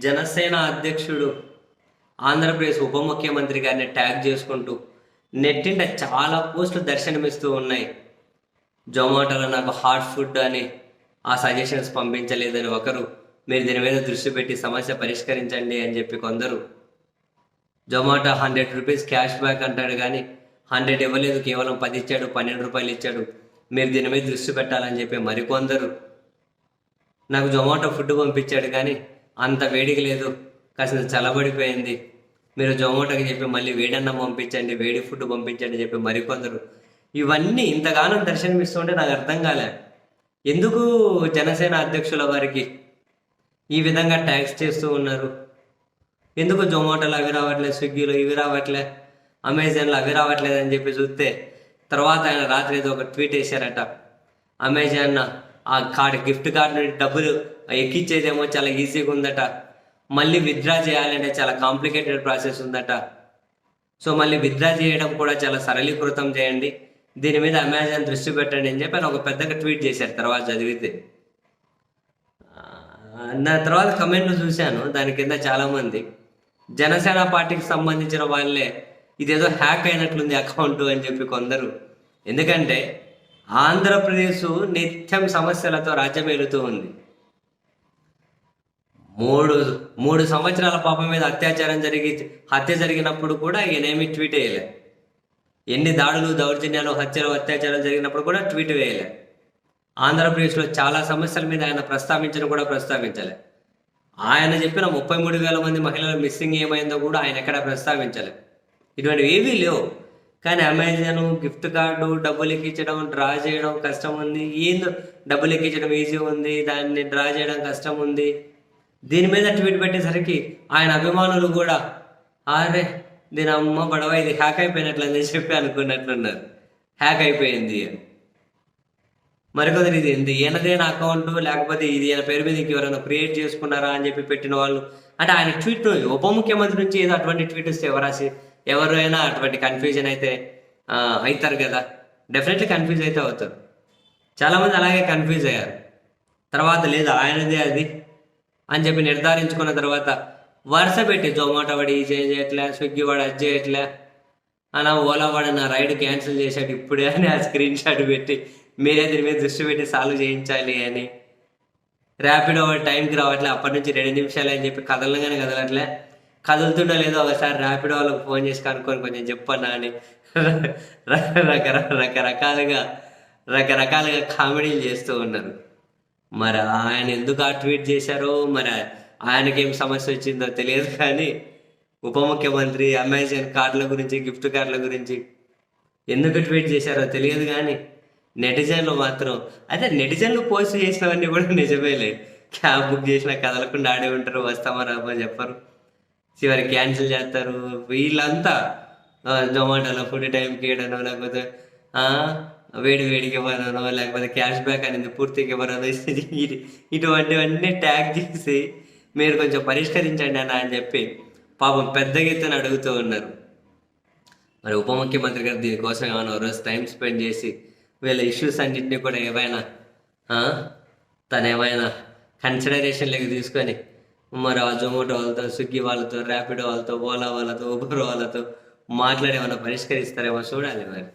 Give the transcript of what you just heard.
జనసేన అధ్యక్షుడు ఆంధ్రప్రదేశ్ ఉప ముఖ్యమంత్రి గారిని ట్యాగ్ చేసుకుంటూ నెట్టింట చాలా పోస్టులు దర్శనమిస్తూ ఉన్నాయి. జొమాటోలో నాకు హాట్ ఫుడ్ అని ఆ సజెషన్స్ పంపించలేదని ఒకరు, మీరు దీని మీద దృష్టి పెట్టి సమస్య పరిష్కరించండి అని చెప్పి కొందరు, జొమాటో 100 రూపీస్ క్యాష్ బ్యాక్ అంటాడు కానీ 100 ఇవ్వలేదు, కేవలం 10 ఇచ్చాడు, 12 రూపాయలు ఇచ్చాడు, మీరు దీని మీద దృష్టి పెట్టాలని చెప్పి మరికొందరు, నాకు జొమాటో ఫుడ్ పంపించాడు కానీ అంత వేడికి లేదు, కాస్త చల్లబడిపోయింది, మీరు జొమాటోకి చెప్పి మళ్ళీ వేడన్నం పంపించండి, వేడి ఫుడ్ పంపించండి చెప్పి మరికొందరు. ఇవన్నీ ఇంతగానం దర్శనమిస్తుంటే నాకు అర్థం కాలే, ఎందుకు జనసేన అధ్యక్షుల వారికి ఈ విధంగా ట్యాక్స్ చేస్తూ ఉన్నారు? ఎందుకు జొమాటోలో అవి రావట్లేదు, స్విగ్గీలో ఇవి రావట్లే, అమెజాన్లో అవి రావట్లేదు అని చెప్పి చూస్తే తర్వాత ఆయన రాత్రి ఏదో ఒక ట్వీట్ వేశారట, అమెజాన్ ఆ గిఫ్ట్ కార్డు నుండి డబ్బులు ఎక్కిచ్చేదేమో చాలా ఈజీగా ఉందట, మళ్ళీ విత్డ్రా చేయాలంటే చాలా కాంప్లికేటెడ్ ప్రాసెస్ ఉందట, సో మళ్ళీ విత్డ్రా చేయడం కూడా చాలా సరళీకృతం చేయండి, దీని మీద అమెజాన్ దృష్టి పెట్టండి అని చెప్పి ఆయన ఒక పెద్దగా ట్వీట్ చేశారు. తర్వాత చదివితే నా తర్వాత కమెంట్లు చూశాను, దాని కింద చాలామంది జనసేన పార్టీకి సంబంధించిన వాళ్ళే ఇదేదో హ్యాక్ అయినట్లుంది అకౌంట్ అని చెప్పి కొందరు. ఎందుకంటే ఆంధ్రప్రదేశ్ నిత్యం సమస్యలతో రాజ్యమేలుతూ ఉంది. మూడు సంవత్సరాల పాప మీద హత్య జరిగినప్పుడు కూడా ఈయనేమి ట్వీట్ వేయలే. ఎన్ని దాడులు, దౌర్జన్యాలు, హత్యలు, అత్యాచారాలు జరిగినప్పుడు కూడా ట్వీట్ వేయలే. ఆంధ్రప్రదేశ్లో చాలా సమస్యల మీద ఆయన ప్రస్తావించలే. ఆయన చెప్పిన 33,000 మంది మహిళల మిస్సింగ్ ఏమైందో కూడా ఆయన ఎక్కడ ప్రస్తావించలే. ఇటువంటివి ఏవీ లేవు. కానీ అమెజాన్ గిఫ్ట్ కార్డు డబ్బులు ఎక్కించడం, డ్రా చేయడం కష్టం ఉంది, ఏందో డబ్బులు ఎక్కించడం ఈజీ ఉంది, దాన్ని డ్రా చేయడం కష్టం ఉంది, దీని మీద ట్వీట్ పెట్టేసరికి ఆయన అభిమానులు కూడా అరే దీని అమ్మ బడవ ఇది హ్యాక్ అయిపోయినట్లని చెప్పి అనుకున్నట్లున్నారు. హ్యాక్ అయిపోయింది మరికొందరు ఇది ఎంత ఈయనదేన అకౌంట్, లేకపోతే ఇది ఈయన పేరు మీద ఎవరైనా క్రియేట్ చేసుకున్నారా అని చెప్పి పెట్టిన వాళ్ళు. అంటే ఆయన ట్వీట్ ఉప ముఖ్యమంత్రి నుంచి ఏదో అటువంటి ట్వీట్ వస్తే ఎవరైనా అటువంటి కన్ఫ్యూజన్ అయితే అవుతారు కదా, డెఫినెట్లీ కన్ఫ్యూజ్ అయితే అవుతారు. చాలామంది అలాగే కన్ఫ్యూజ్ అయ్యారు. తర్వాత లేదు ఆయనదే అది అని చెప్పి నిర్ధారించుకున్న తర్వాత వరుస పెట్టి జొమాటో వాడు ఈ చేయట్లే, స్విగ్గీ వాడు అది చేయట్లే, అలా ఓలా వాడు నా రైడ్ క్యాన్సిల్ చేశాడు ఇప్పుడే అని ఆ స్క్రీన్ షాట్ పెట్టి మీరే దీని మీద దృష్టి పెట్టి సాల్వ్ చేయించాలి అని, ర్యాపిడో వాడు టైంకి రావట్లే, అప్పటి నుంచి 2 నిమిషాలు అని చెప్పి కదలగానే కదలట్లే, కదులుతుండో లేదో ఒకసారి ర్యాపిడో వాళ్ళకి ఫోన్ చేసి కనుక్కొని కొంచెం చెప్పన్నా అని రకరకాలుగా కామెడీలు చేస్తూ ఉన్నారు. మరి ఆయన ఎందుకు ఆ ట్వీట్ చేశారో, మరి ఆయనకేం సమస్య వచ్చిందో తెలియదు. కానీ ఉప ముఖ్యమంత్రి అమెజాన్ కార్డుల గురించి, గిఫ్ట్ కార్డుల గురించి ఎందుకు ట్వీట్ చేశారో తెలియదు. కానీ నెటిజన్లు మాత్రం నెటిజన్లు పోస్ట్ చేసినవన్నీ కూడా నిజమేలే. క్యాబ్ బుక్ చేసినా కదలకుండా ఆడే ఉంటారు, వస్తామా రాబో చెప్పరు, చివరి క్యాన్సిల్ చేస్తారు. వీళ్ళంతా జొమాటోలో ఫుడ్ టైంకి ఇవ్వడనో, లేకపోతే వేడికి ఇవ్వడనో, లేకపోతే క్యాష్ బ్యాక్ అనేది పూర్తిగా ఇవ్వడనో, ఇటువంటివన్నీ ట్యాగ్ చేసి మీరు కొంచెం పరిష్కరించండి అన్న అని చెప్పి పాపం పెద్ద ఎత్తున అడుగుతూ ఉన్నారు. మరి ఉప ముఖ్యమంత్రి గారు దీనికోసం ఏమైనా రోజు టైం స్పెండ్ చేసి వీళ్ళ ఇష్యూస్ అన్నింటినీ కూడా తను ఏమైనా కన్సిడరేషన్లోకి తీసుకొని మరి ఆ జొమాటో వాళ్ళతో, స్విగ్గీ వాళ్ళతో, ర్యాపిడో వాళ్ళతో, ఓలా వాళ్ళతో, ఊబర్ వాళ్ళతో మాట్లాడి ఏమైనా పరిష్కరిస్తారేమో చూడాలి మరి.